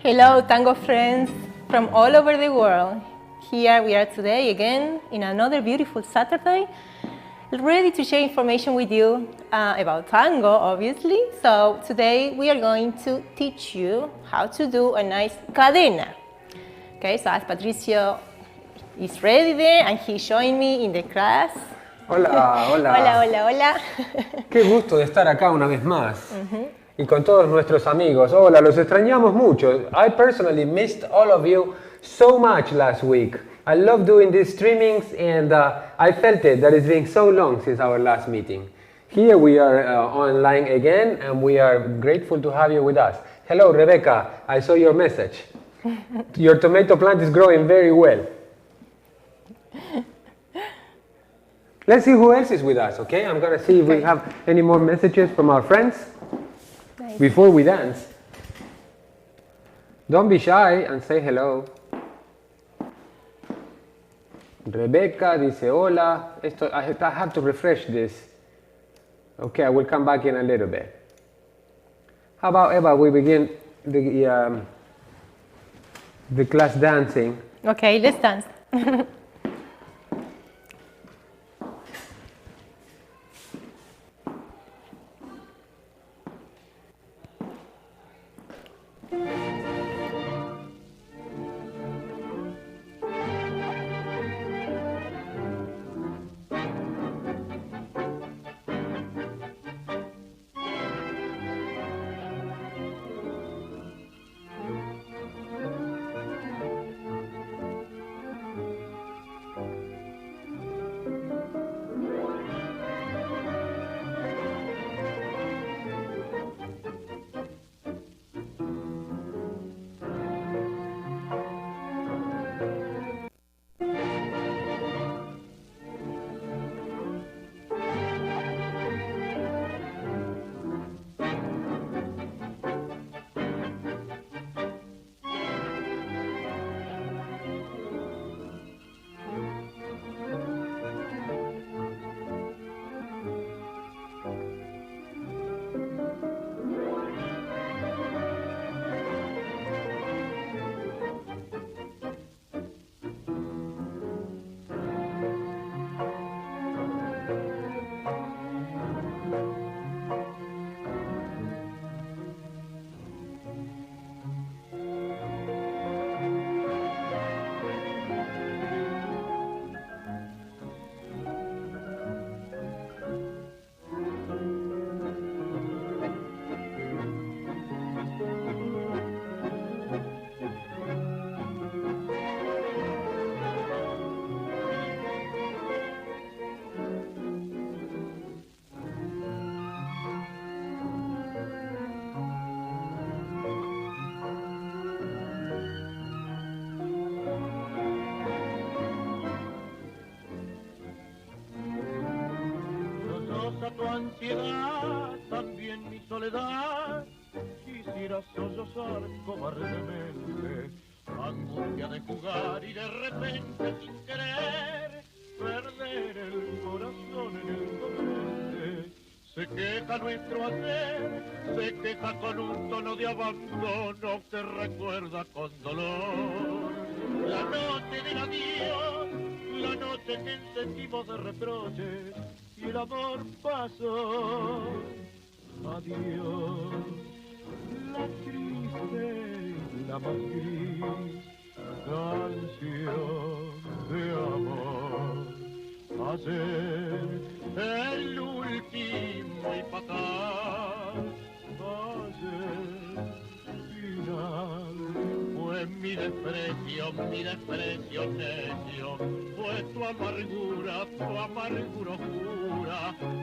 Hello, Tango friends from all over the world. Here we are today again in another beautiful Saturday, ready to share information with you about tango, obviously. So today we are going to teach you how to do a nice cadena. Okay, so as Patricio is ready there and he's showing me in the class. Hola, hola. Hola, hola, hola. Qué gusto de estar acá una vez más. Y con todos nuestros amigos. Hola, los extrañamos mucho. I personally missed all of you so much last week. I love doing these streamings and I felt it that it's been so long since our last meeting. Here we are online again and we are grateful to have you with us. Hello, Rebecca. I saw your message. Your tomato plant is growing very well. Let's see who else is with us, okay? I'm gonna see if we have any more messages from our friends before we dance. Don't be shy and say hello. Rebecca dice hola. I have to refresh this. Okay, I will come back in a little bit. How about Eva? We begin the class dancing. Okay, let's dance. Tu ansiedad, también mi soledad, quisiera sollozar cobardemente, angustia de jugar y de repente sin querer, perder el corazón en el torrente. Se queja nuestro hacer, se queja con un tono de abandono que recuerda con dolor la noche del adiós, la noche que encendimos de reproches y el amor pasó. Adiós, la triste, la más gris canción de amor. Ayer, el último y fatal, ayer, final, fue mi desprecio necio, fue tu amargura oscura,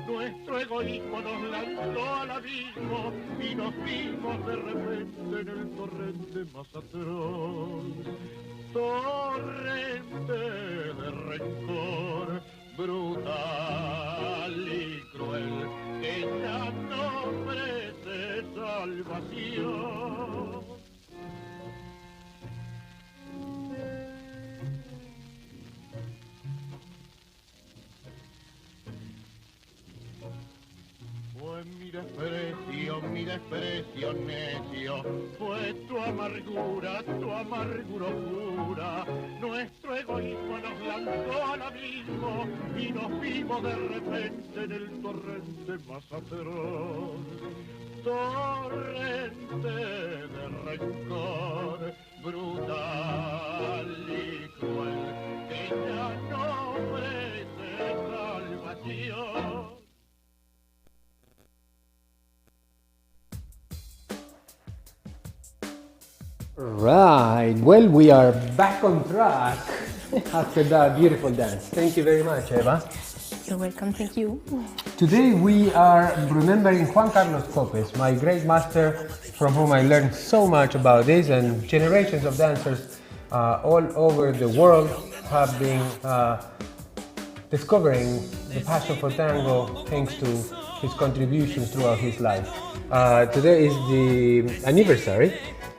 nuestro egoísmo nos lanzó al abismo y nos vimos de repente en el torrente más atroz, torrente de rencor, brutal y cruel, que ya no ofrece salvación. Fue mi desprecio mi desprecio necio, fue tu amargura oscura. Nuestro egoísmo nos lanzó al abismo y nos vimos de repente en el torrente más atroz. Torrente de rencor, brutal y cruel, que ya no ofrece salvación. Right, well, we are back on track after that beautiful dance. Thank you very much, Eva. You're welcome, thank you. Today we are remembering Juan Carlos Copes, my great master from whom I learned so much about this, and generations of dancers all over the world have been discovering the passion for tango thanks to his contributions throughout his life. Today is the anniversary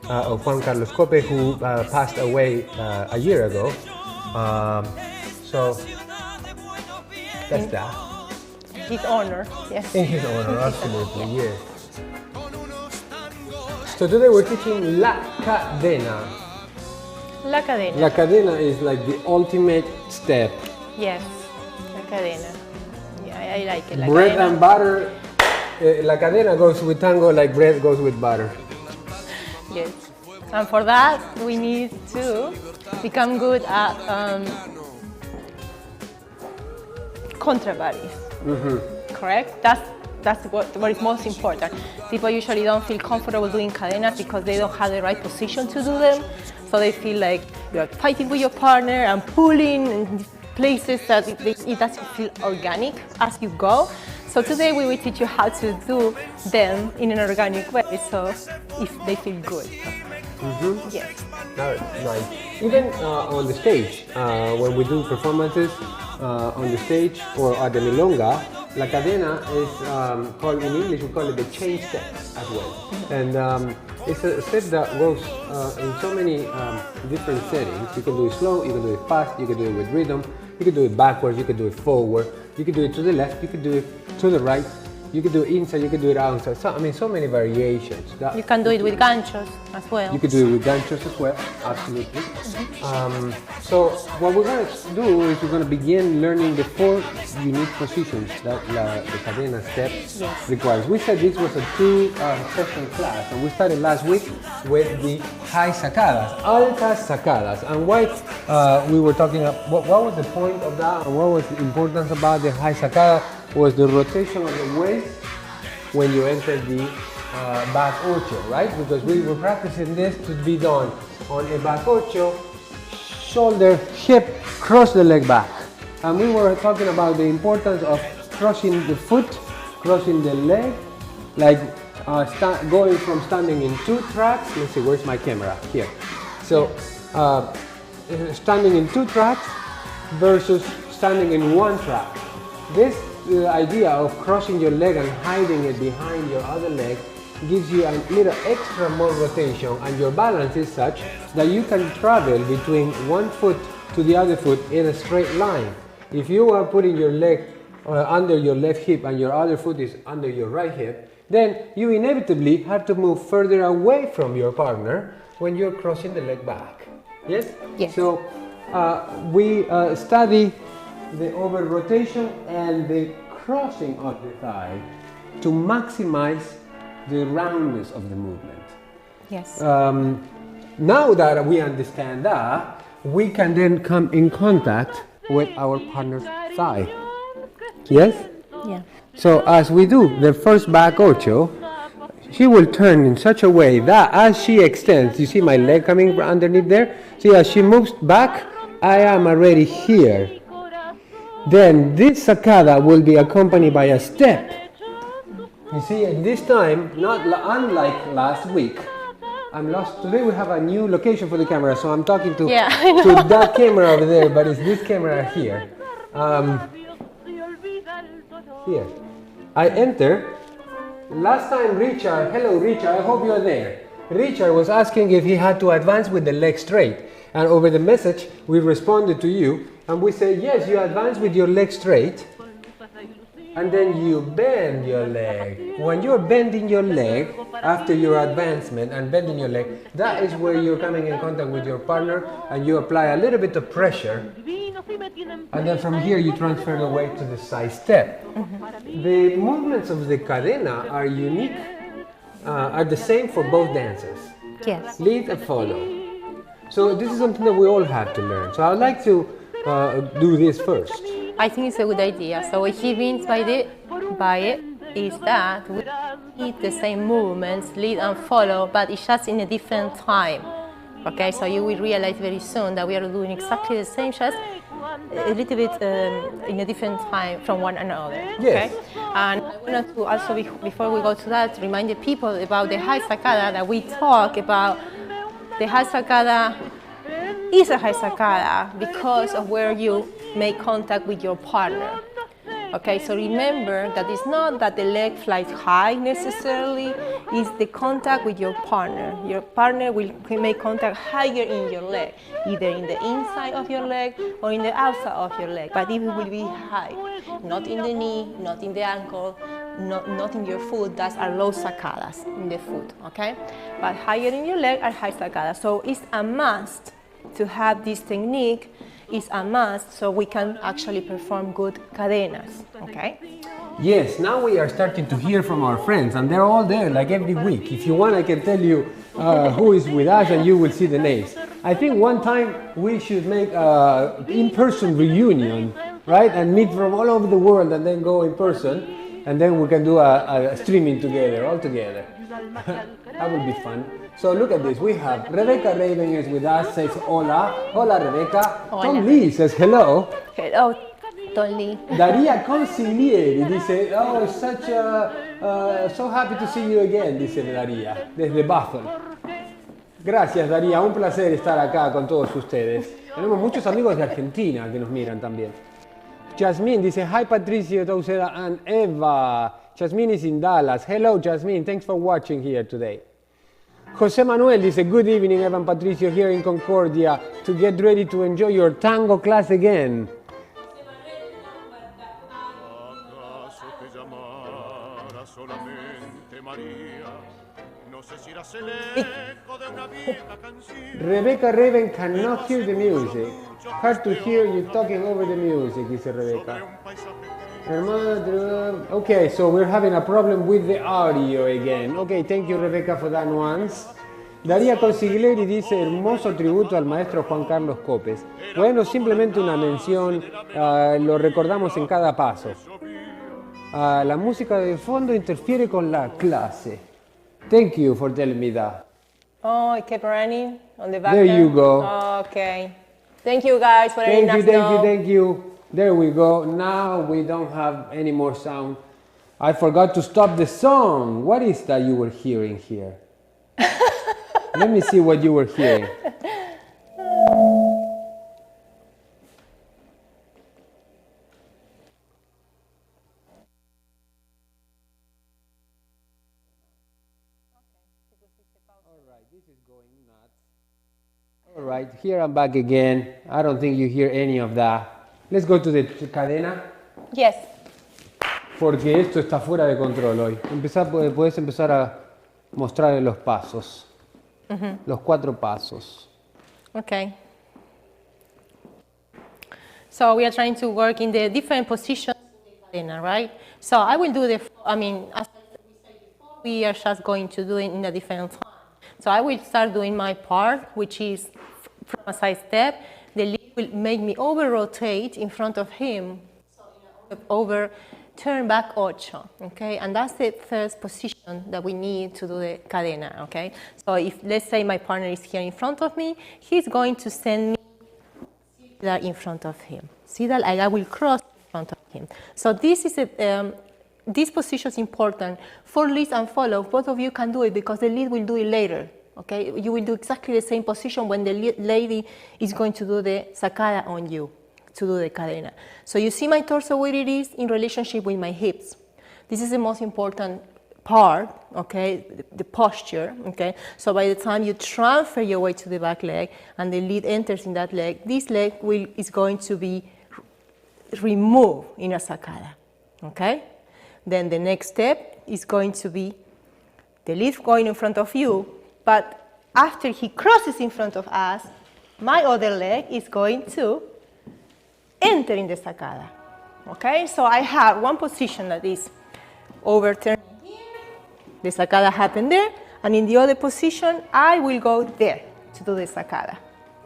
of Juan Carlos Cope, who passed away a year ago. So that's that. His honor, yes. In his honor, absolutely, yes. So today we're teaching La Cadena. La cadena. La Cadena is like the ultimate step. Yes, la cadena. Yeah, I like it. La Bread cadena. and butter. La Cadena goes with tango like bread goes with butter. Yes. And for that, we need to become good at contrabodies. Correct? That's what is most important. People usually don't feel comfortable doing cadenas because they don't have the right position to do them. So they feel like you're fighting with your partner and pulling in places that it doesn't feel organic as you go. So today we will teach you how to do them in an organic way, so if they feel good. Yes. Nice. Even on the stage, when we do performances on the stage or at the milonga, La Cadena is called, in English we call it the chain step as well. And it's a step that goes in so many different settings. You can do it slow, you can do it fast, you can do it with rhythm, you can do it backwards, you can do it forward, you can do it to the left, you can do it to the right, you can do it inside, you can do it outside. So, I mean, so many variations. You can do it with ganchos as well. You can do it with ganchos as well, absolutely. So what we're going to do is we're going to begin learning the 4 unique positions that the cadena step requires. We said this was a 2-session class, and we started last week with the high sacadas, altas sacadas. And why we were talking about, what was the point of that, and what was the importance about the high sacada was the rotation of the waist when you enter the back ocho, right? Because we were practicing this to be done on a back ocho, shoulder, hip, cross the leg back. And we were talking about the importance of crossing the foot, crossing the leg, like going from standing in 2 tracks. Let's see, where's my camera? Here. So standing in 2 tracks versus standing in 1 track. This idea of crossing your leg and hiding it behind your other leg gives you a little extra more rotation, and your balance is such that you can travel between one foot to the other foot in a straight line. If you are putting your leg under your left hip and your other foot is under your right hip, then you inevitably have to move further away from your partner when you're crossing the leg back. Yes? Yes. So we study the over rotation and the crossing of the thigh to maximize the roundness of the movement. Yes. Now that we understand that, we can then come in contact with our partner's thigh. Yes? Yeah. So as we do the first back ocho, she will turn in such a way that as she extends, you see my leg coming underneath there? See, as she moves back, I am already here. Then this sacada will be accompanied by a step. You see, and this time, unlike last week, I'm lost. Today we have a new location for the camera, so I'm talking to that camera over there, but it's this camera here. Here. I enter. Last time Richard, hello Richard, I hope you're there. Richard was asking if he had to advance with the leg straight. And over the message, we responded to you, and we said, yes, you advance with your leg straight. and then you bend your leg. When you're bending your leg, after your advancement and bending your leg, that is where you're coming in contact with your partner and you apply a little bit of pressure. And then from here you transfer the weight to the side step. The movements of the cadena are unique, are the same for both dances. Yes. Lead and follow. So this is something that we all have to learn. So I'd like to do this first. I think it's a good idea. So what he means by it is that we eat the same movements, lead and follow, but it's just in a different time. Okay, so you will realize very soon that we are doing exactly the same, just a little bit in a different time from one another. Yes. Okay? And I wanted to also, before we go to that, remind the people about the high sacada that we talk about. The high sacada is a high sacada because of where you make contact with your partner. Okay, so remember that it's not that the leg flies high necessarily, it's the contact with your partner. Your partner will make contact higher in your leg, either in the inside of your leg or in the outside of your leg, but it will be high, not in the knee, not in the ankle, not in your foot. That's are low sacadas in the foot, okay? But higher in your leg are high sacadas. So it's a must to have this technique. Is a must, so we can actually perform good cadenas, okay? Yes, now we are starting to hear from our friends, and they're all there, like every week. If you want, I can tell you who is with us, and you will see the names. I think one time we should make an in-person reunion, right? And meet from all over the world, and then go in person, and then we can do a streaming together, all together. That would be fun. So look at this, we have Rebecca Raven is with us, says hola. Hola Rebecca. Hola. Tom Lee says hello. Hello, Tom Lee. Daria Consiglieri dice, oh, so happy to see you again, dice Daria, desde Buffalo. Gracias Daria, un placer estar acá con todos ustedes. Tenemos muchos amigos de Argentina que nos miran también. Jasmine dice, hi Patricio, Tauseda and Eva. Jasmine is in Dallas. Hello Jasmine, thanks for watching here today. Jose Manuel dice, good evening, Evan Patricio here in Concordia to get ready to enjoy your tango class again. ¿Acaso te llamara solamente María? No sé si eras el eco de una vieja canción. Rebecca Raven cannot hear the music. Hard to hear you talking over the music, dice Rebecca. Okay, so we're having a problem with the audio again. Okay, thank you Rebecca for that nuance. Daria Consiglieri dice, hermoso tributo al maestro Juan Carlos Copes. Bueno, simplemente una mención, lo recordamos en cada paso. La música de fondo interfiere con la clase. Thank you for telling me that. Oh, it kept running on the back There there? you go. Oh, okay. Thank you guys for letting us know. Thank you. There we go. Now we don't have any more sound. I forgot to stop the song. What is that you were hearing here? Let me see what you were hearing. All right, here I'm back again. I don't think you hear any of that. Let's go to the cadena. Yes. Porque esto está fuera de control hoy. Puedes empezar a mostrarle los pasos. Los 4 pasos. Okay. So we are trying to work in the different positions of the cadena, right? So I will do as we said before, we are just going to do it in a different time. So I will start doing my part, which is from a side step. The lead will make me over-rotate in front of him. So turn back ocho, okay? And that's the first position that we need to do the cadena, okay? So if, let's say my partner is here in front of me, he's going to send me that in front of him. See that? I will cross in front of him. So this is this position is important for lead and follow. Both of you can do it because the lead will do it later, okay? You will do exactly the same position when the lady is going to do the sacada on you, to do the cadena. So you see my torso where it is in relationship with my hips. This is the most important part, okay, the posture, okay? So by the time you transfer your weight to the back leg and the lead enters in that leg, this leg is going to be removed in a sacada, Okay? Then the next step is going to be the lead going in front of you, but after he crosses in front of us, my other leg is going to enter in the sacada. Okay? So I have one position that is overturned here, the sacada happened there, and in the other position, I will go there to do the sacada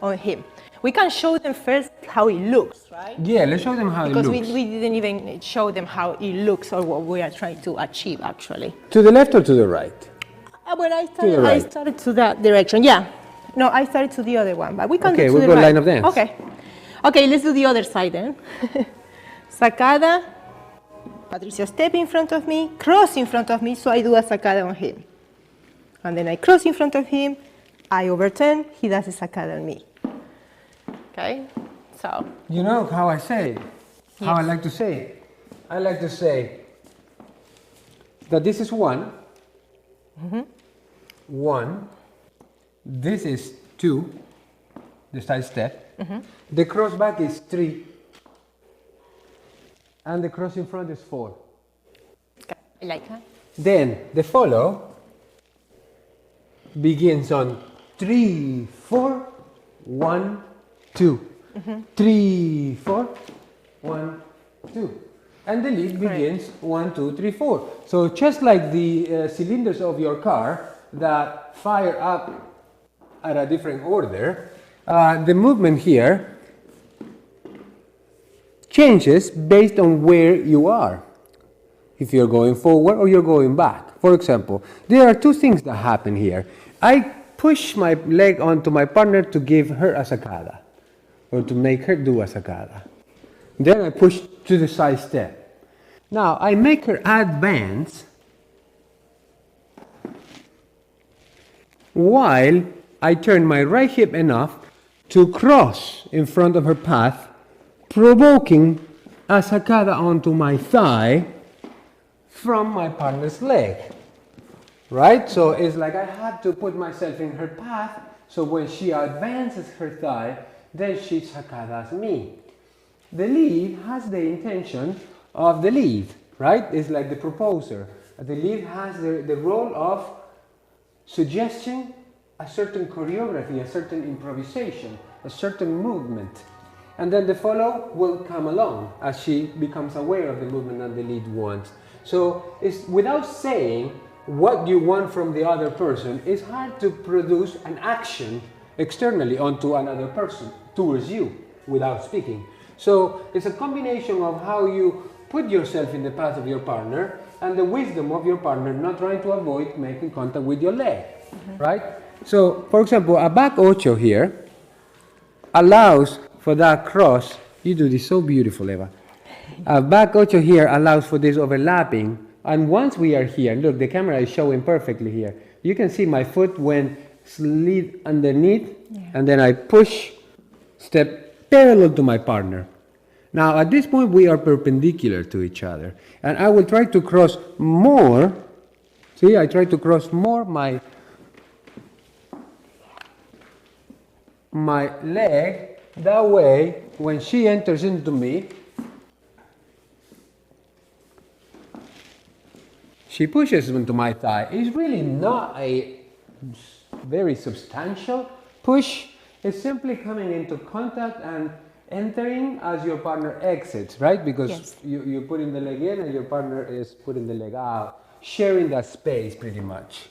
on him. We can show them first how it looks, right? Yeah, let's show them how it looks. Because we didn't even show them how it looks or what we are trying to achieve, actually. To the left or to the right? Well, I right. started to that direction, yeah. No, I started to the other one, but we can Okay, do to we'll the go right. line of dance. Okay. Okay, let's do the other side then. Sacada. Patricio step in front of me, cross in front of me, so I do a sacada on him. And then I cross in front of him, I overturn, he does a sacada on me. Okay, so. You know how I say it? How I Yes. like to say it? I like to say that this is 1. 1. This is 2, the side step. The cross back is 3. And the cross in front is 4. I like that. Then the follow begins on 3, 4, 1, 2. 3, 4, 1, 2. And the lead begins 1, 2, 3, 4. So just like the cylinders of your car that fire up at a different order, the movement here changes based on where you are. If you're going forward or you're going back. For example, there are 2 things that happen here. I push my leg onto my partner to give her a sacada, or to make her do a sacada. Then I push to the side step. Now I make her advance while I turn my right hip enough to cross in front of her path, provoking a sacada onto my thigh from my partner's leg. Right? So it's like I had to put myself in her path, so when she advances her thigh, then she sacadas me. The lead has the intention of the lead, right? It's like the proposer. The lead has the role of suggesting a certain choreography, a certain improvisation, a certain movement. And then the follow will come along as she becomes aware of the movement that the lead wants. So it's without saying what you want from the other person, it's hard to produce an action externally onto another person, towards you, without speaking. So it's a combination of how you put yourself in the path of your partner and the wisdom of your partner not trying to avoid making contact with your leg, right? So, for example, a back ocho here allows for that cross. You do this so beautiful, Eva. A back ocho here allows for this overlapping. And once we are here, look, the camera is showing perfectly here. You can see my foot went slid underneath, and then I push, step parallel to my partner. Now, at this point, we are perpendicular to each other. And I will try to cross more. See, I try to cross more my leg. That way, when she enters into me, she pushes into my thigh. It's really not a very substantial push. It's simply coming into contact and entering as your partner exits, right? Because you're putting the leg in and your partner is putting the leg out, sharing that space pretty much.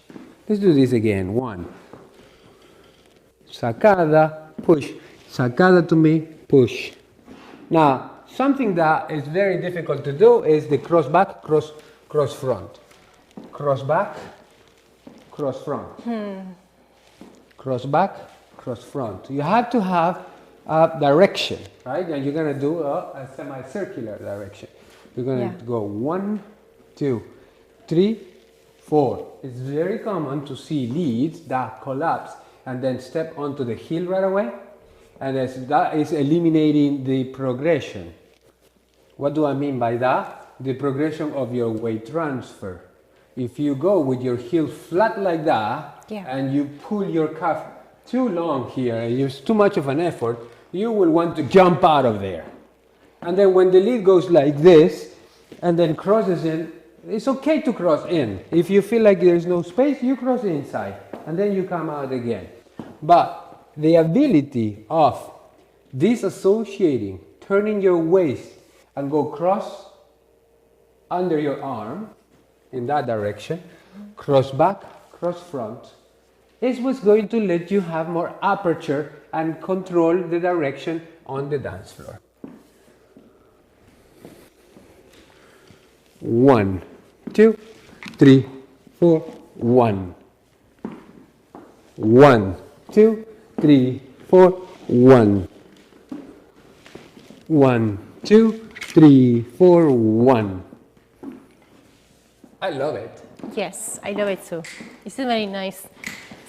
Let's do this again. 1. Sacada, push. Sacada to me, push. Now, something that is very difficult to do is the cross back, cross front. Cross back, cross front. Cross back, cross front. You have to have a direction, right? And you're going to do a semicircular direction. You're going to go 1, 2, 3, 4. It's very common to see leads that collapse and then step onto the heel right away. And that is eliminating the progression. What do I mean by that? The progression of your weight transfer. If you go with your heel flat like that, and you pull your calf too long here, and use too much of an effort, you will want to jump out of there. And then when the lead goes like this, and then crosses in. It's okay to cross in. If you feel like there's no space, you cross inside, and then you come out again. But the ability of disassociating, turning your waist and go cross under your arm in that direction, cross back, cross front, is what's going to let you have more aperture and control the direction on the dance floor. 1, 2, 3, 4, 1. 1, 2, 3, 4, 1. 1, 2, 3, 4, 1. I love it. Yes, I love it too. It's a very nice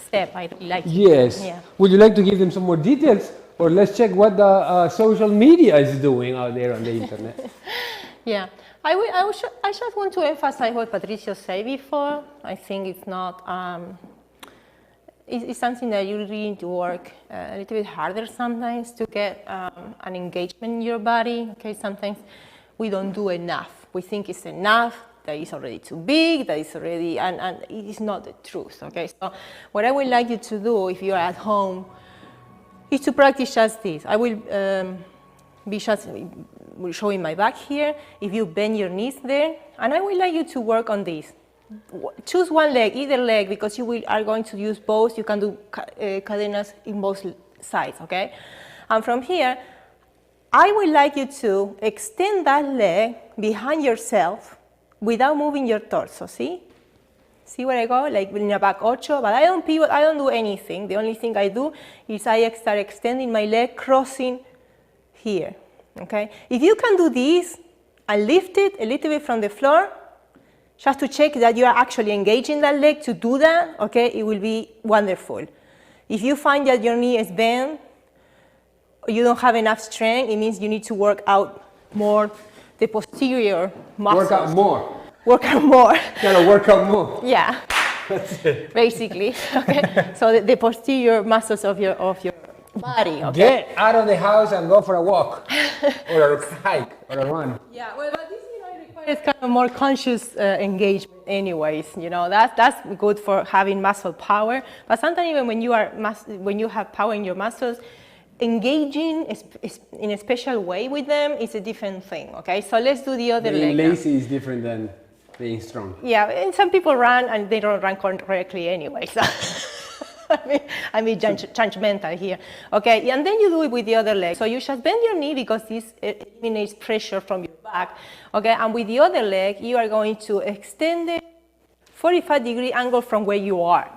step. I really like it. Yes. Yeah. Would you like to give them some more details? Or let's check what the social media is doing out there on the internet. Yeah. I just want to emphasize what Patricio said before. I think it's not, it's something that you really need to work a little bit harder sometimes to get an engagement in your body. Okay, sometimes we don't do enough. We think it's enough, that it's already too big, that it's already, and it is not the truth. Okay, so what I would like you to do if you're at home is to practice just this. I will be just showing my back here. If you bend your knees there, and I would like you to work on this. Choose one leg, either leg, because you are going to use both. You can do cadenas in both sides, okay? And from here, I would like you to extend that leg behind yourself without moving your torso, see? See where I go, like in a back ocho, but I don't pivot, I don't do anything. The only thing I do is I start extending my leg, crossing here, okay? If you can do this and lift it a little bit from the floor, just to check that you are actually engaging that leg to do that, okay, it will be wonderful. If you find that your knee is bent, or you don't have enough strength, it means you need to work out more the posterior muscles. Work out more. Work out more. Gotta work out more. Yeah. That's it. Basically, okay. So the posterior muscles of your body, okay. Get out of the house and go for a walk, or a hike, or a run. Yeah, well, but this, it requires kind of more conscious engagement anyways, that's good for having muscle power, but sometimes even when you have power in your muscles, engaging in a special way with them is a different thing, okay? So let's do the other leg. Being lazy is different than being strong. Yeah, and some people run and they don't run correctly anyway, so I mean judgmental here. Okay, and then you do it with the other leg. So you just bend your knee because this eliminates pressure from your back. Okay, and with the other leg, you are going to extend the 45-degree angle from where you are.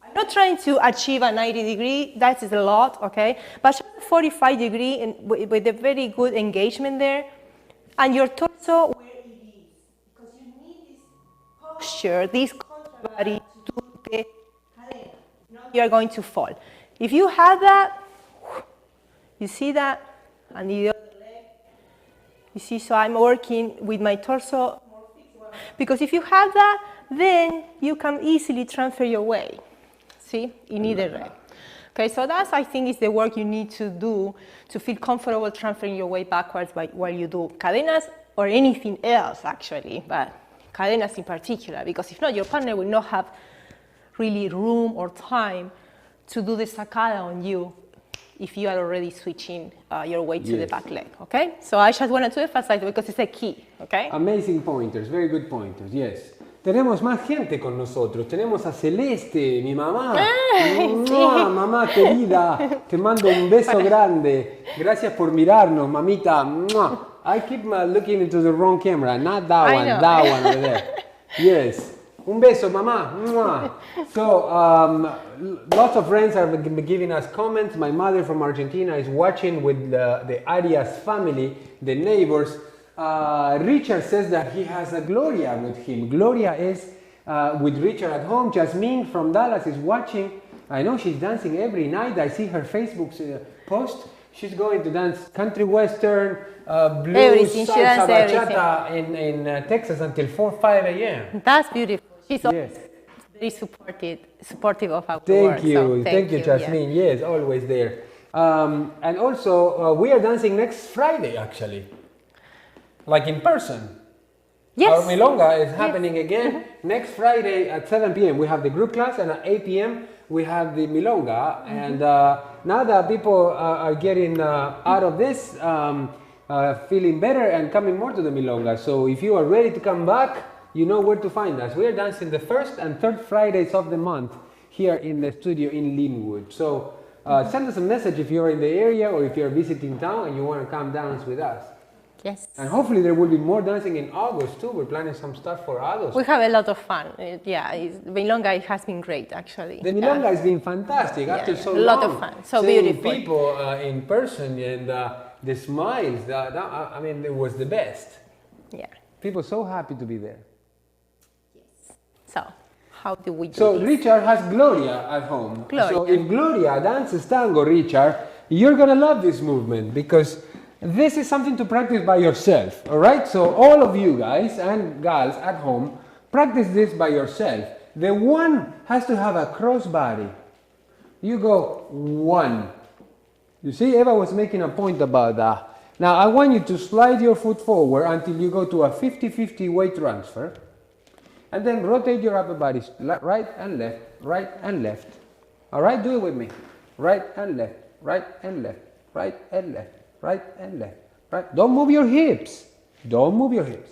I'm not trying to achieve a 90-degree, that is a lot, okay? But just 45-degree and with a very good engagement there. And your torso where it is. Because you need this posture, this contra body to do the cadena. You are going to fall. If you have that, you see that, and the other leg, you see, so I'm working with my torso more fixed. Because if you have that, then you can easily transfer your weight, see, in either leg. Okay, so that's, I think, is the work you need to do to feel comfortable transferring your weight backwards while you do cadenas or anything else, actually, but cadenas in particular, because if not, your partner will not have really room or time to do the sacada on you if you are already switching your weight to the back leg, okay? So I just wanted to emphasize because it's a key, okay? Amazing pointers, very good pointers, yes. Tenemos más gente con nosotros, tenemos a Celeste, mi mamá. ¡Mua! Mamá querida, te mando un beso grande. Gracias por mirarnos, mamita. ¡Mua! I keep looking into the wrong camera, not that one, that one over there. Yes. Un beso, mamá. So, lots of friends are giving us comments. My mother from Argentina is watching with the Arias family, the neighbors. Richard says that he has a Gloria with him. Gloria is with Richard at home. Jasmine from Dallas is watching. I know she's dancing every night. I see her Facebook post. She's going to dance country western, blues, salsa, bachata in Texas until 4, 5 a.m. That's beautiful. She's always very supportive of our work. Thank you, Jasmine. Yes, always there. And also, we are dancing next Friday, actually. Like in person. Yes. Our milonga is happening again next Friday at 7 p.m. We have the group class, and at 8 p.m. we have the milonga. And now that people are getting out of this, feeling better and coming more to the milonga. So if you are ready to come back, you know where to find us. We are dancing the first and third Fridays of the month here in the studio in Linwood. So send us a message if you're in the area or if you're visiting town and you want to come dance with us. Yes. And hopefully there will be more dancing in August too. We're planning some stuff for August. We have a lot of fun. Milonga has been great, actually. The milonga has been fantastic after so long. A lot of fun, so seeing beautiful. people in person and the smiles. I mean, it was the best. Yeah. People so happy to be there. Yes. So, how do we do So this? Richard has Gloria at home. Gloria. So if Gloria dances tango, Richard, you're gonna love this movement because this is something to practice by yourself, all right? So all of you guys and gals at home, practice this by yourself. The one has to have a cross body. You go one. You see, Eva was making a point about that. Now I want you to slide your foot forward until you go to a 50-50 weight transfer. And then rotate your upper body right and left, right and left. All right, do it with me. Right and left, right and left, right and left. Right and left, right. Don't move your hips. Don't move your hips.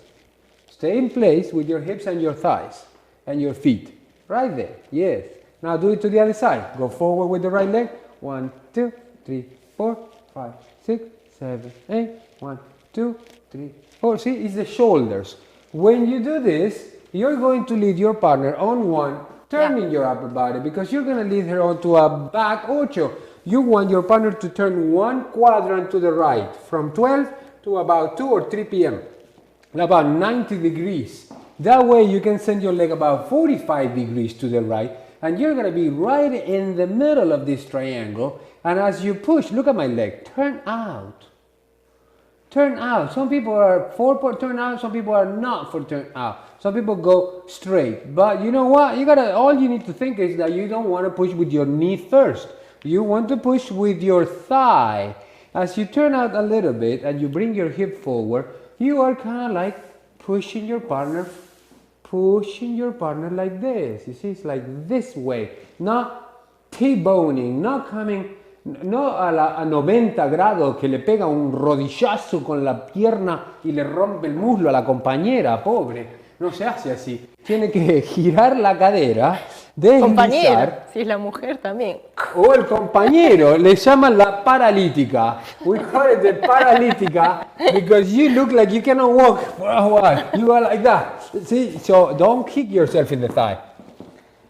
Stay in place with your hips and your thighs and your feet. Right there. Yes. Now do it to the other side. Go forward with the right leg. 1, 2, 3, 4, 5, 6, 7, 8. 1, 2, 3, 4. See, it's the shoulders. When you do this, you're going to lead your partner on one, turning your upper body because you're going to lead her onto a back ocho. You want your partner to turn one quadrant to the right from 12 to about 2 or 3 p.m. about 90 degrees. That way you can send your leg about 45 degrees to the right and you're going to be right in the middle of this triangle. And as you push, look at my leg, turn out. Turn out. Some people are for turn out, some people are not for turn out. Some people go straight. But you know what? All you need to think is that you don't want to push with your knee first. You want to push with your thigh. As you turn out a little bit and you bring your hip forward, you are kind of like pushing your partner like this. You see, it's like this way. Not T-boning, not coming, no a 90 grados que le pega un rodillazo con la pierna y le rompe el muslo a la compañera, pobre. No se hace así. Tiene que girar la cadera. Compañero, si es la mujer también. O el compañero, le llaman la paralítica. We call it the paralítica because you look like you cannot walk for a while. You are like that. See, so don't kick yourself in the thigh.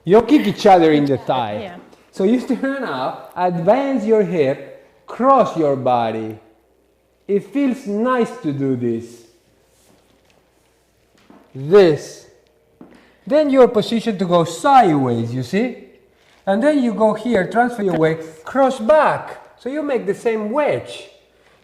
You kick each other in the thigh. Yeah. So you turn out, advance your hip, cross your body. It feels nice to do this. Then you're positioned to go sideways, you see? And then you go here, transfer your weight, cross back. So you make the same wedge.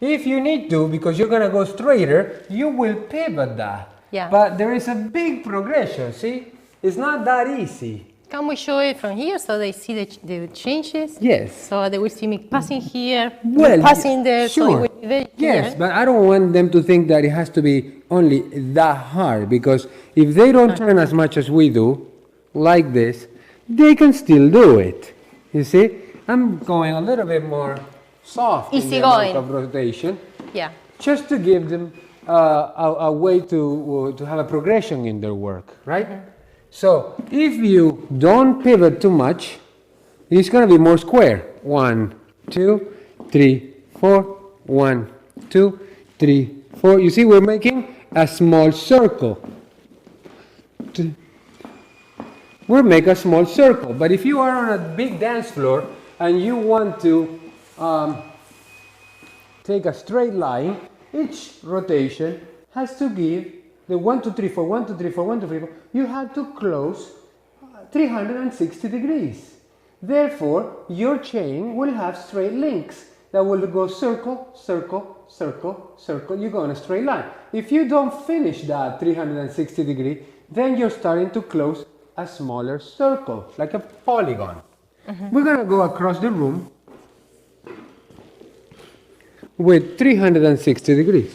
If you need to, because you're going to go straighter, you will pivot that. Yeah. But there is a big progression, see? It's not that easy. Can we show it from here so they see the changes? Yes. So they will see me passing here, Well, passing there, sure. so it will be very Yes, clear. but I don't want them to think that it has to be only that hard, because if they don't turn as much as we do, like this, they can still do it. You see? I'm going a little bit more soft in the amount of rotation, Yeah. just to give them a way to have a progression in their work, right? So if you don't pivot too much, it's going to be more square. 1, 2, 3, 4. 1, 2, 3, 4. You see, we're making a small circle. We'll make a small circle. But if you are on a big dance floor and you want to take a straight line, each rotation has to give the 1, 2, 3, 4, 1, 2, 3, 4, 1, 2, 3, 4. You have to close 360 degrees. Therefore, your chain will have straight links that will go circle, circle, circle, circle. You go in a straight line. If you don't finish that 360 degree, then you're starting to close a smaller circle, like a polygon. We're going to go across the room with 360 degrees.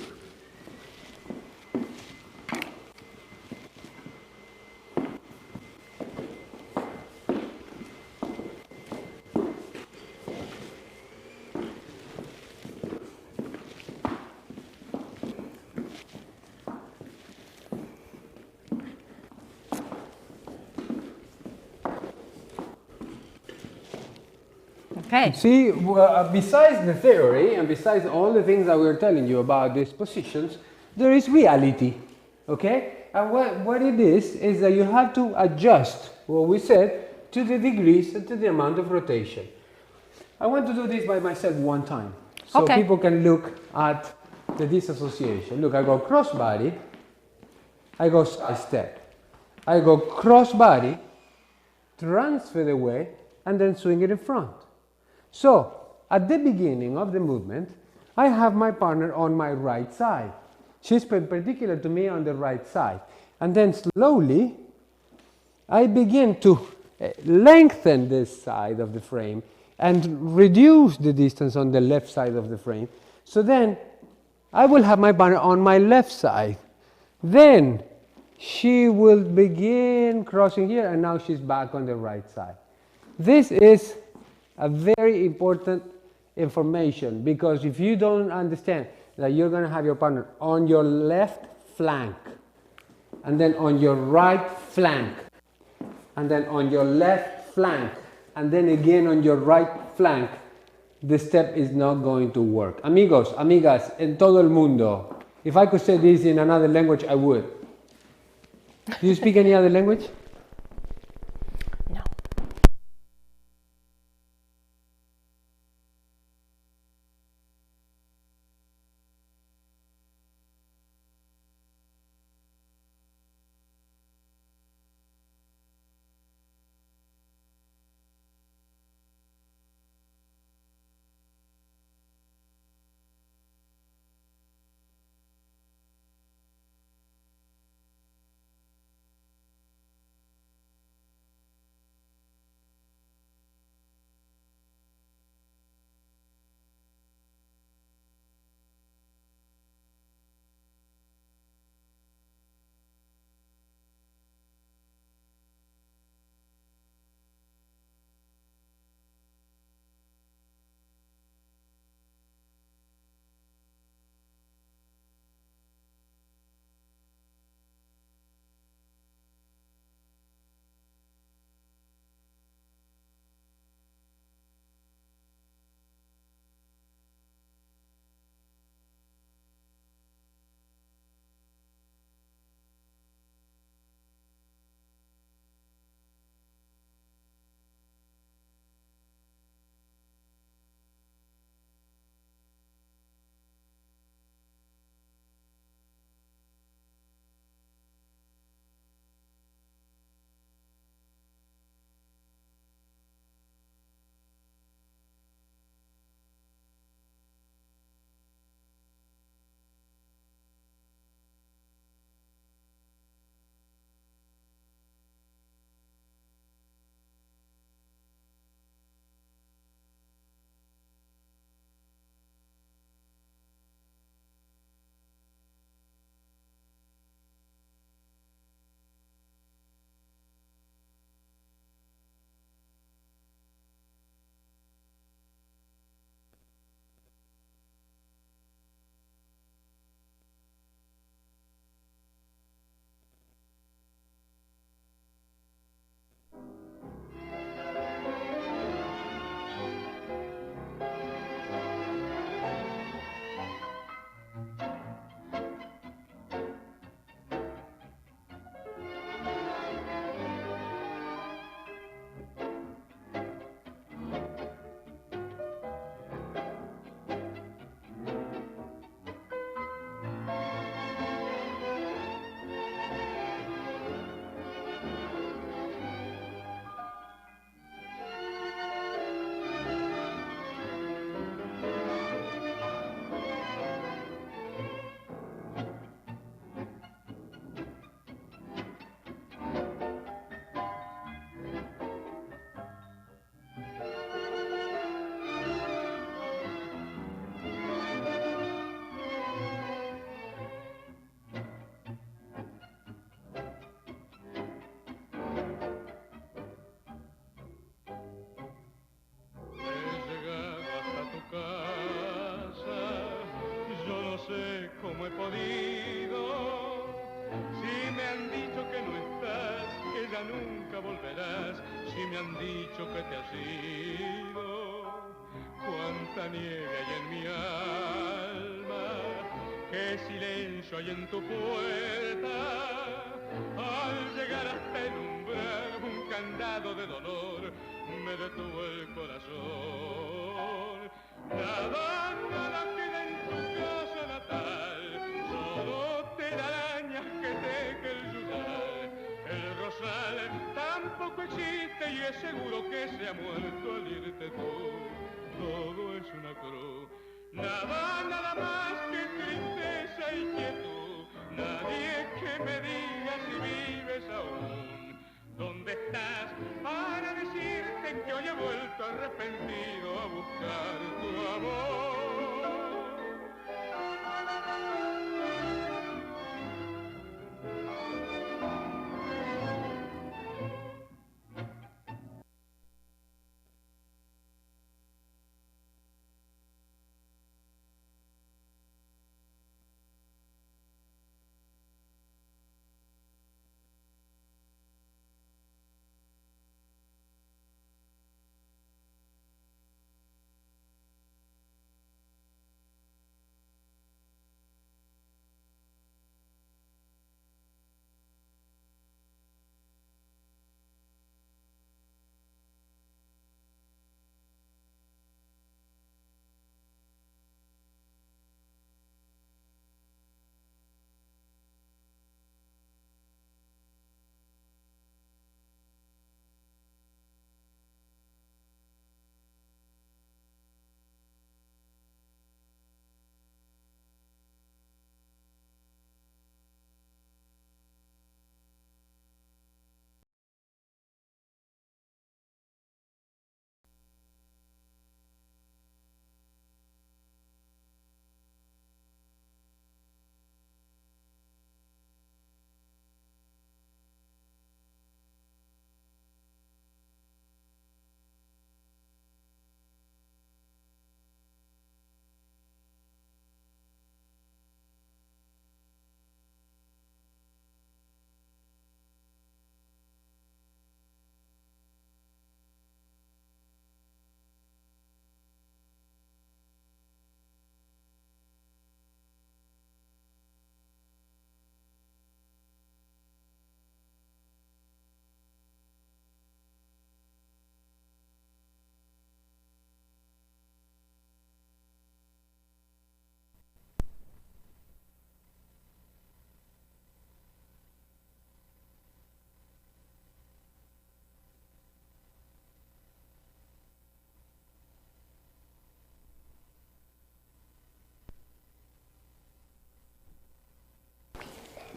Okay. See, besides the theory and besides all the things that we're telling you about these positions, there is reality, okay? And what it is that you have to adjust what we said to the degrees and to the amount of rotation. I want to do this by myself one time, so people can look at the disassociation. Look, I go cross body, I go a step, I go cross body, transfer the weight, and then swing it in front. So, at the beginning of the movement, I have my partner on my right side. She's perpendicular to me on the right side. And then slowly, I begin to lengthen this side of the frame and reduce the distance on the left side of the frame. So then, I will have my partner on my left side. Then, she will begin crossing here, and now she's back on the right side. This is a very important information, because if you don't understand that you're going to have your partner on your left flank, and then on your right flank, and then on your left flank, and then again on your right flank, the step is not going to work. Amigos, amigas, en todo el mundo. If I could say this in another language, I would. Do you speak any other language? No. cómo he podido. Si me han dicho que no estás, que ya nunca volverás, si me han dicho que te has ido. cuánta nieve hay en mi alma, qué silencio hay en tu puerta. Al llegar hasta el umbral, un candado de dolor me detuvo el corazón. Nada queda en tu casa natal, solo telarañas que teje el yuyal. El rosal tampoco existe y es seguro que se ha muerto al irte tú. Todo es una cruz, nada más que tristeza y quietud. Nadie que me diga si vives aún. ¿Dónde estás para decirte que hoy he vuelto arrepentido a buscar tu amor?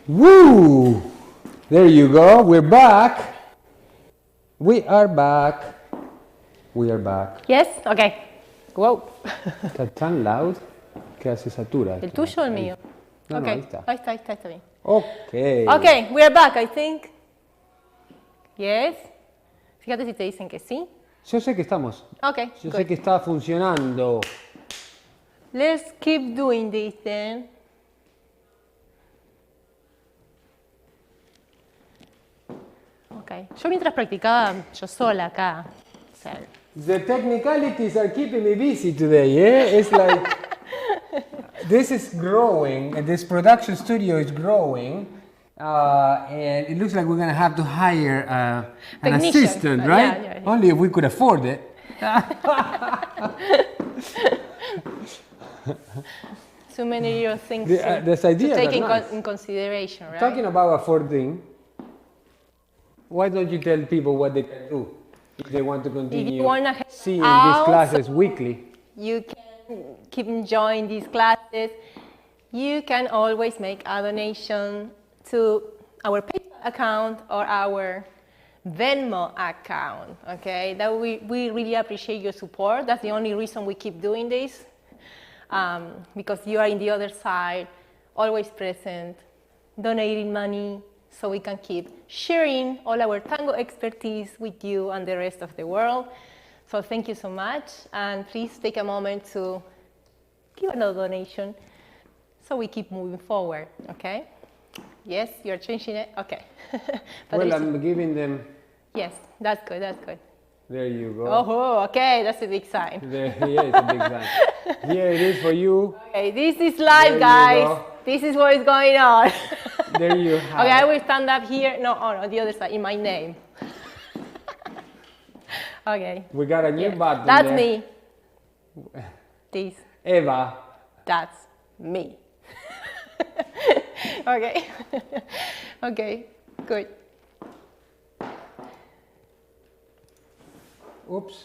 Woo! There you go. We're back. We are back. We are back. Yes? Okay. Wow. Está tan loud que se satura. ¿El tuyo o el mío? No, Okay. no, ahí está. Está bien. Okay. Okay, we are back, I think. Yes. Fíjate si te dicen que sí. Yo sé que estamos. Okay, Yo good. sé que está funcionando. Let's keep doing this then. Okay. Yo mientras practicaba yo sola acá. O sea, The technicalities are keeping me busy today, yeah? It's like, this is growing, and this production studio is growing, and it looks like we're going to have to hire an Technician. assistant, right? Yeah. Only if we could afford it. too many little things There's to ideas take are in, nice. in consideration, right? Talking about affording, why don't you tell people what they can do if they want to continue wanna help seeing out, these classes weekly? You can keep enjoying these classes. You can always make a donation to our PayPal account or our Venmo account, okay? That we really appreciate your support. That's the only reason we keep doing this, because you are in the other side, always present, donating money, so we can keep sharing all our tango expertise with you and the rest of the world. So thank you so much, and please take a moment to give another donation so we keep moving forward, okay? Yes, you're changing it? Okay. Well, I'm giving them... Yes, that's good, that's good. There you go. Oh, okay, that's a big sign. There, yeah, it's a big sign. Here it is for you. Okay, this is live, There you guys. go. This is what is going on. There you have Okay, I it. will stand up here. No, oh no, the other side, in my name. Okay. We got a new button That's there. me. This. Eva. That's me. Okay. Okay, good. Oops.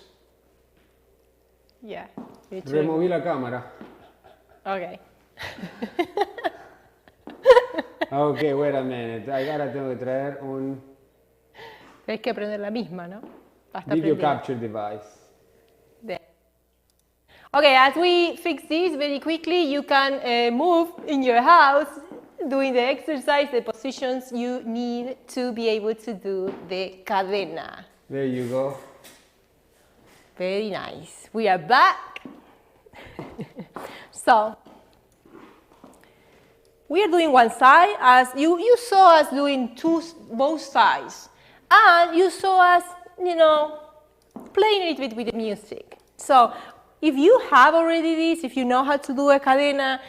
Yeah. me too. Removí la cámara. Okay. Okay, wait a minute. Ahora tengo que traer un Tienes que aprender la misma, ¿no? Hasta video aprender. capture device. There. Okay, as we fix this very quickly, you can move in your house doing the exercise, the positions you need to be able to do the cadena. There you go. Very nice. We are back. So, we are doing one side, as you saw us doing both sides. And you saw us, playing a little bit with the music. So, if you have already this, if you know how to do a cadena,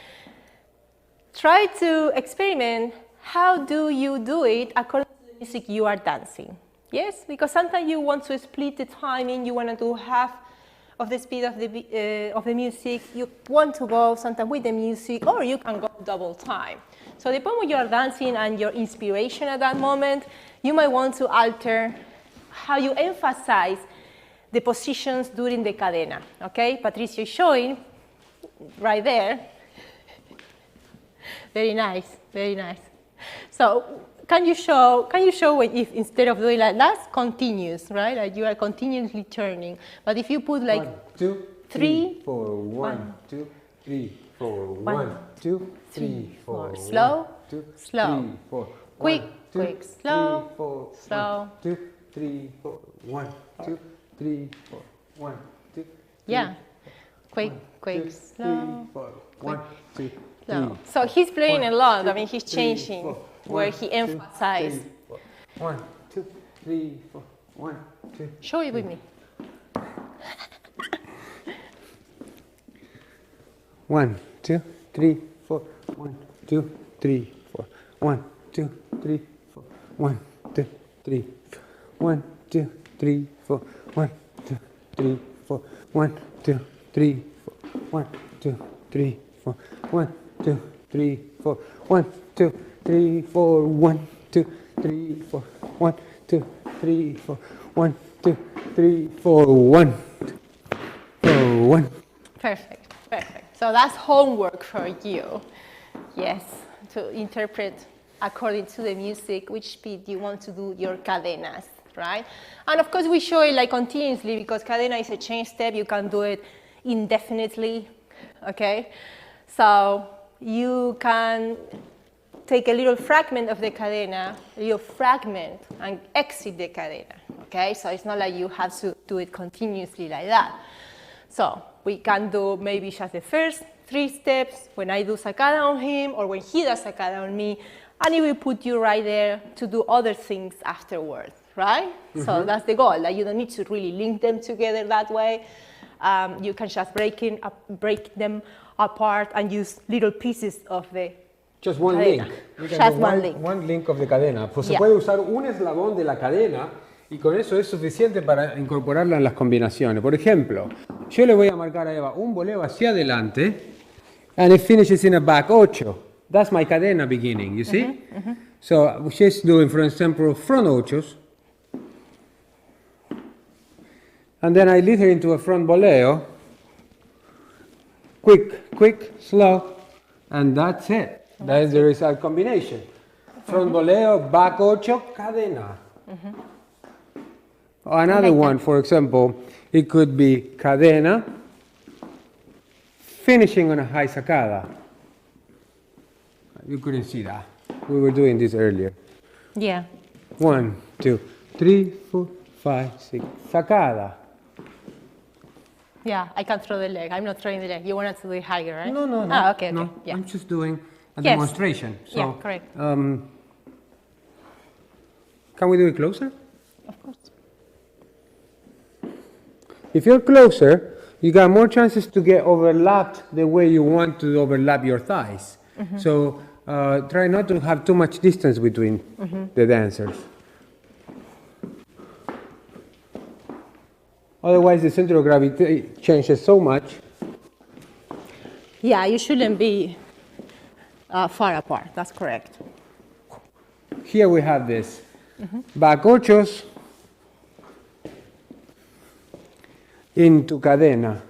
try to experiment how do you do it according to the music you are dancing. Yes, because sometimes you want to split the timing, you want to do half of the speed of the music, you want to go sometimes with the music, or you can go double time. So depending on your dancing and your inspiration at that moment, you might want to alter how you emphasize the positions during the cadena. Okay, Patricio is showing right there. Very nice, very nice. So can you show if instead of doing like that's continuous, right? Like you are continuously turning. But if you put like 1, 2, 3, 4, 1, 2, 3, 4, 1, 2, 3, 4, slow, 2, slow, 3, 4, quick, 1, 2, quick, slow, 3, 4, slow. 2, 3, 4, 1, 2, 3, 4, 1, 2, Yeah, quick, 1, quick, 2, slow, 3, 4, 1, 2, 3, slow. So he's playing 1, a lot. I 2, mean, he's 3, changing 4, where 1, he 2, emphasizes. 3, 4, 1, 2, 3, 4, 1, 2. Show it with me. 1, 2, 3, 4, 1, 2, 3, 4, 1, 2, 3, 4, 1, 2, 3, 1, 2, 3, 4, 1, 2, 3, 4, 1, 2, 3, 4, 1, 2, 3, 4, 1, 2, 3, 4, 1, 2, 3, 4, 1, 2, 3, 4, 1, 2, 3, 4, 1, 2, 3, 4, 1, 1. Perfect, perfect. So that's homework for you. Yes, to interpret according to the music which speed you want to do your cadenas, right? And of course we show it like continuously because cadena is a chain step. You can do it indefinitely, okay? So you can take a little fragment of the cadena, a little fragment, and exit the cadena, okay? So it's not like you have to do it continuously like that. So we can do maybe just the first 3 steps when I do sacada on him or when he does sacada on me, and it will put you right there to do other things afterwards, right? Mm-hmm. So that's the goal, that you don't need to really link them together that way. You can just break them apart and use little pieces of the Just one cadena. link. You can Just do one link. One link of the cadena. Pues Yeah. se puede usar un eslabón de la cadena y con eso es suficiente para incorporarla en las combinaciones. Por ejemplo, yo le voy a marcar a Eva un voleo hacia adelante and it finishes in a back 8. That's my cadena beginning, you see? So she's doing, for example, front 8s. And then I lead her into a front voleo. Quick, slow, and that's it. That's the result combination. Front voleo, back 8, cadena. Another one, for example, it could be cadena, finishing on a high sacada. You couldn't see that. We were doing this earlier. Yeah. 1, 2, 3, 4, 5, 6, sacada. Yeah, I can throw the leg. I'm not throwing the leg. You wanted to do it higher, right? No. Ah, okay. No, Yeah. I'm just doing a Yes. demonstration. So, Yeah, correct. Can we do it closer? Of course. If you're closer, you got more chances to get overlapped the way you want to overlap your thighs. So try not to have too much distance between the dancers. Otherwise, the center of gravity changes so much. Yeah, you shouldn't be far apart. That's correct. Here we have this. Back ochos into cadena.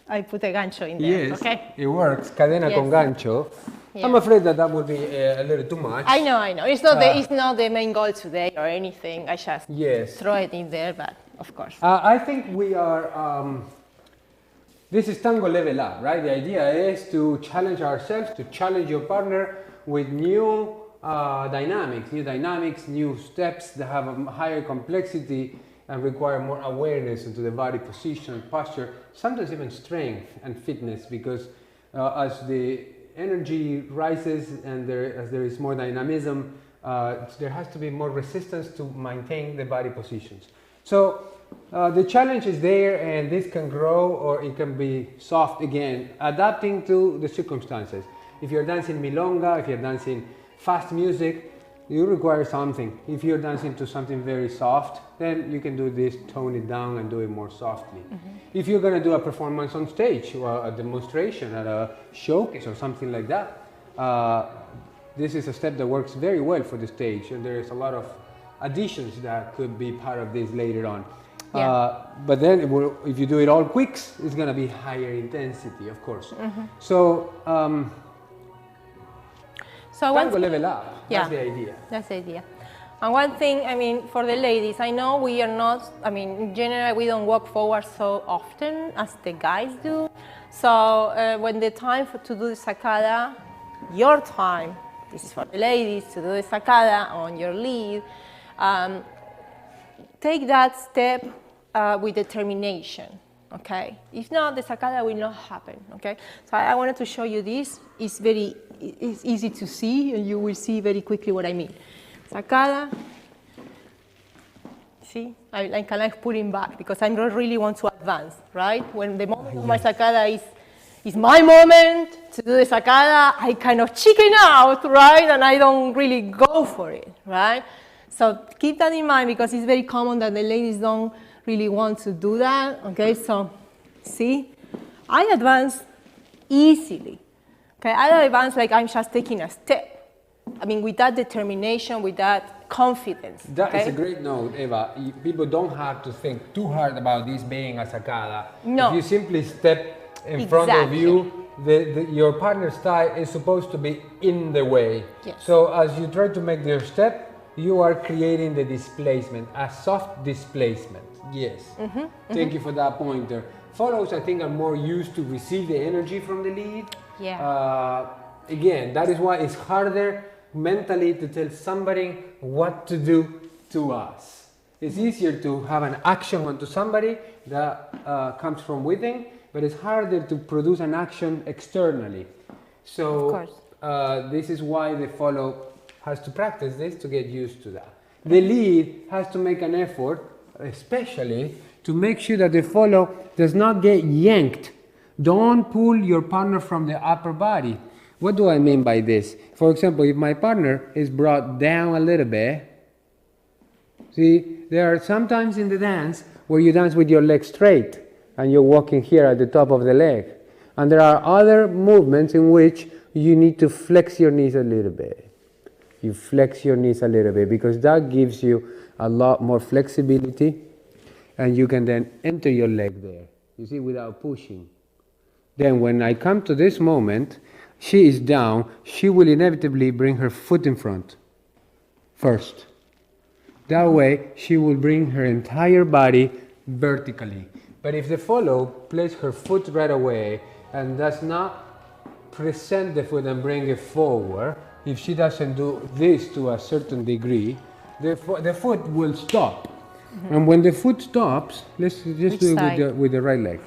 I put a gancho in there. Yes, Okay. it works. Cadena con gancho. Yeah. I'm afraid that would be a little too much. I know. It's not the main goal today or anything. I just throw it in there, but of course. I think we are. This is Tango level up, right? The idea is to challenge ourselves, to challenge your partner with new dynamics, new steps that have a higher complexity and require more awareness into the body position, posture, sometimes even strength and fitness, because as the energy rises and as there is more dynamism, there has to be more resistance to maintain the body positions. So the challenge is there, and this can grow or it can be soft again, adapting to the circumstances. If you're dancing milonga, if you're dancing fast music, you require something. If you're dancing to something very soft, then you can do this, tone it down and do it more softly. If you're gonna do a performance on stage or a demonstration at a showcase or something like that, this is a step that works very well for the stage, and there is a lot of additions that could be part of this later on. But then if you do it all quicks, it's gonna be higher intensity, of course. So Tango level up, that's the idea. That's the idea. And one thing, I mean, for the ladies, I know we are not, I mean, in general, we don't walk forward so often as the guys do. So when the time to do the sacada, your time, this is for the ladies, to do the sacada on your lead, take that step with determination. Okay, if not, the sacada will not happen. Okay, so I wanted to show you this. It's easy to see, and you will see very quickly what I mean. Sacada. See, I'm kind of pulling back because I don't really want to advance, right? When the moment of my sacada is my moment to do the sacada, I kind of chicken out, right? And I don't really go for it, right? So keep that in mind because it's very common that the ladies don't really want to do that, okay? So, see, I advance easily, okay? I advance like I'm just taking a step. I mean, with that determination, with that confidence. That is a great note, Eva. People don't have to think too hard about this being a sacada. No. If you simply step in front of you, your partner's thigh is supposed to be in the way. Yes. So as you try to make your step, you are creating the displacement, a soft displacement. Yes. Thank you for that pointer. Follows, I think, are more used to receive the energy from the lead. Yeah. Again, that is why it's harder mentally to tell somebody what to do to us. It's easier to have an action onto somebody that comes from within, but it's harder to produce an action externally. So this is why the follow has to practice this to get used to that. The lead has to make an effort, especially to make sure that the follow does not get yanked. Don't pull your partner from the upper body. What do I mean by this? For example, if my partner is brought down a little bit, see, there are sometimes in the dance where you dance with your leg straight and you're walking here at the top of the leg. And there are other movements in which you need to flex your knees a little bit. You flex your knees a little bit because that gives you a lot more flexibility, and you can then enter your leg there, you see, without pushing. Then when I come to this moment, she is down, she will inevitably bring her foot in front first. That way, she will bring her entire body vertically. But if the follow places her foot right away and does not present the foot and bring it forward, if she doesn't do this to a certain degree, the foot will stop. And when the foot stops, let's just do it with the right leg.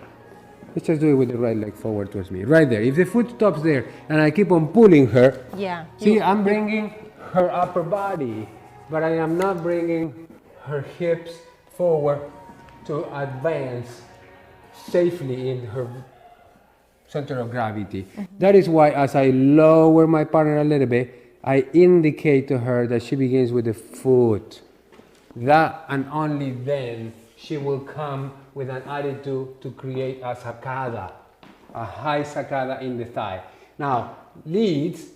Let's just do it with the right leg forward towards me. Right there. If the foot stops there and I keep on pulling her, see, I'm bringing her upper body, but I am not bringing her hips forward to advance safely in her center of gravity. That is why as I lower my partner a little bit, I indicate to her that she begins with the foot. That and only then she will come with an attitude to create a sacada, a high sacada in the thigh. Now, leads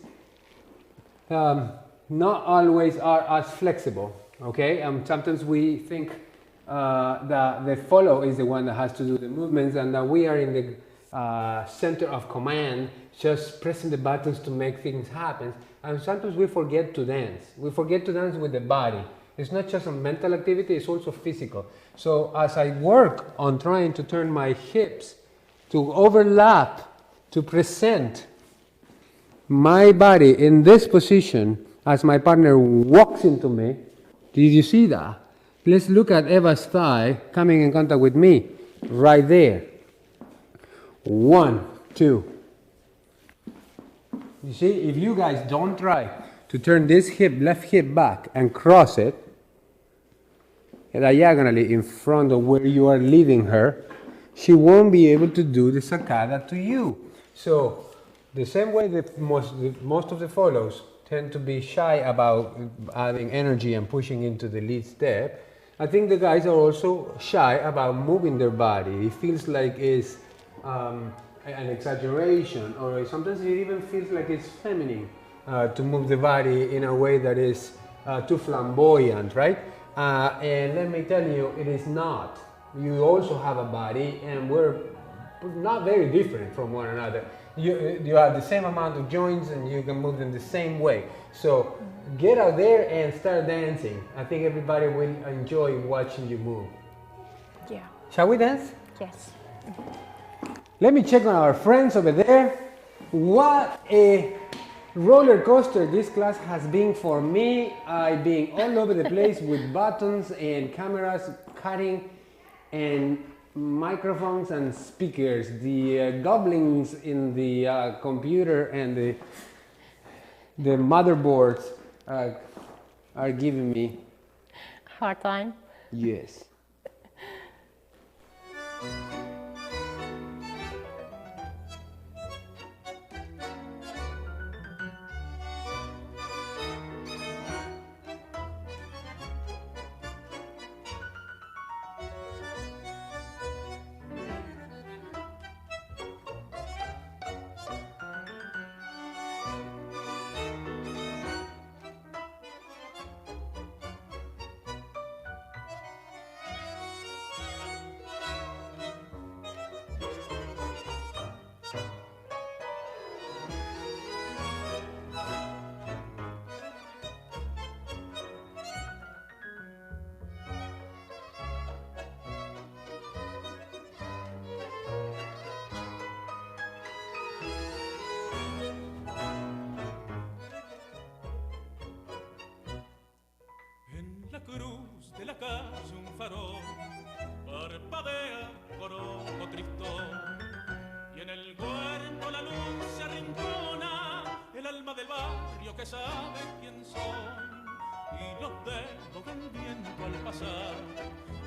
not always are as flexible, okay? Sometimes we think that the follow is the one that has to do the movements and that we are in the center of command, just pressing the buttons to make things happen. And sometimes we forget to dance. We forget to dance with the body. It's not just a mental activity, it's also physical. So as I work on trying to turn my hips to overlap, to present my body in this position as my partner walks into me, did you see that? Let's look at Eva's thigh coming in contact with me, right there. 1, 2. You see, if you guys don't try to turn this hip, left hip back and cross it diagonally in front of where you are leading her, she won't be able to do the sacada to you. So the same way that most of the follows tend to be shy about adding energy and pushing into the lead step, I think the guys are also shy about moving their body. It feels like it's an exaggeration, or sometimes it even feels like it's feminine to move the body in a way that is too flamboyant, right? And let me tell you, it is not. You also have a body, and we're not very different from one another. You have the same amount of joints, and you can move them the same way. So get out there and start dancing. I think everybody will enjoy watching you move. Yeah. Shall we dance? Yes. Let me check on our friends over there. What a roller coaster this class has been for me. I've been all over the place with buttons and cameras, cutting and microphones and speakers. The goblins in the computer and the motherboards are giving me Hard time. yes. La cruz de la calle un farol parpadea por ojo tristón y en el cuerpo la luz se arrincona el alma del barrio que sabe quién soy y los dedos del viento al pasar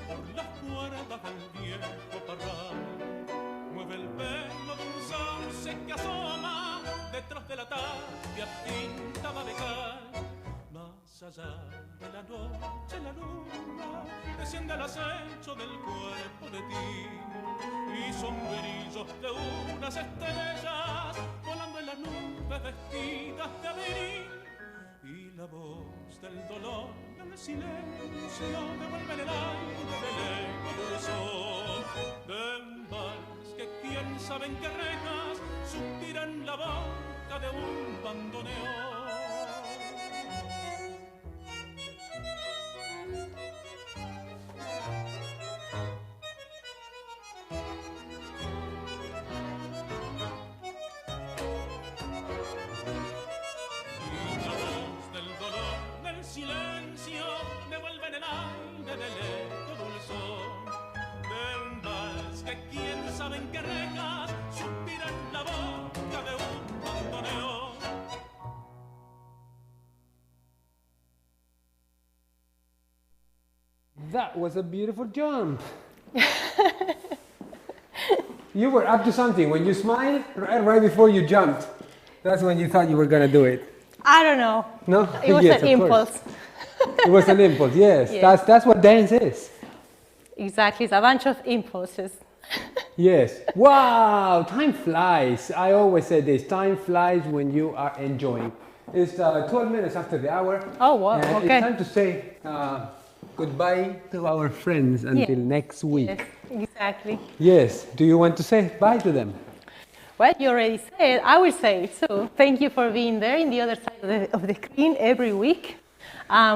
por las cuerdas del viejo parral mueve el pelo de un sauce que asoma detrás de la tapia pintada de cal. Más allá de la noche la luna desciende al acecho del cuerpo de ti y son brillos de unas estrellas volando en las nubes vestidas de abril y la voz del dolor del silencio devuelve en el aire del eco dulzor de un vals que quién sabe en qué rejas suspira en la boca de un bandoneón. Silencio devuelve en el aire del eco dulzón de un vals que quién sabe en qué rejas suspira en la boca de un bandoneón. That was a beautiful jump. You were up to something. When you smiled, right before you jumped, that's when you thought you were going to do it. I don't know. No? It was Yes, an of course. impulse. It was an impulse, yes. Yes. That's what dance is. Exactly, it's a bunch of impulses. Yes. Wow, time flies. I always say this, time flies when you are enjoying. It's 12 minutes after the hour. Oh, wow, And okay. it's time to say goodbye to our friends until next week. Yes, exactly. Yes. Do you want to say bye to them? Well, you already said, I will say it too. Thank you for being there in the other side of the screen every week.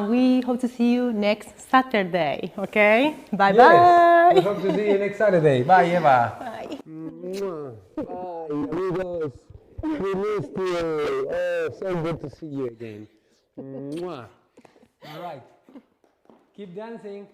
We hope to see you next Saturday, okay? Bye-bye. Yes. We hope to see you next Saturday. Bye, Eva. Bye. Bye, amigos. We missed you. Oh, so good to see you again. All right. Keep dancing.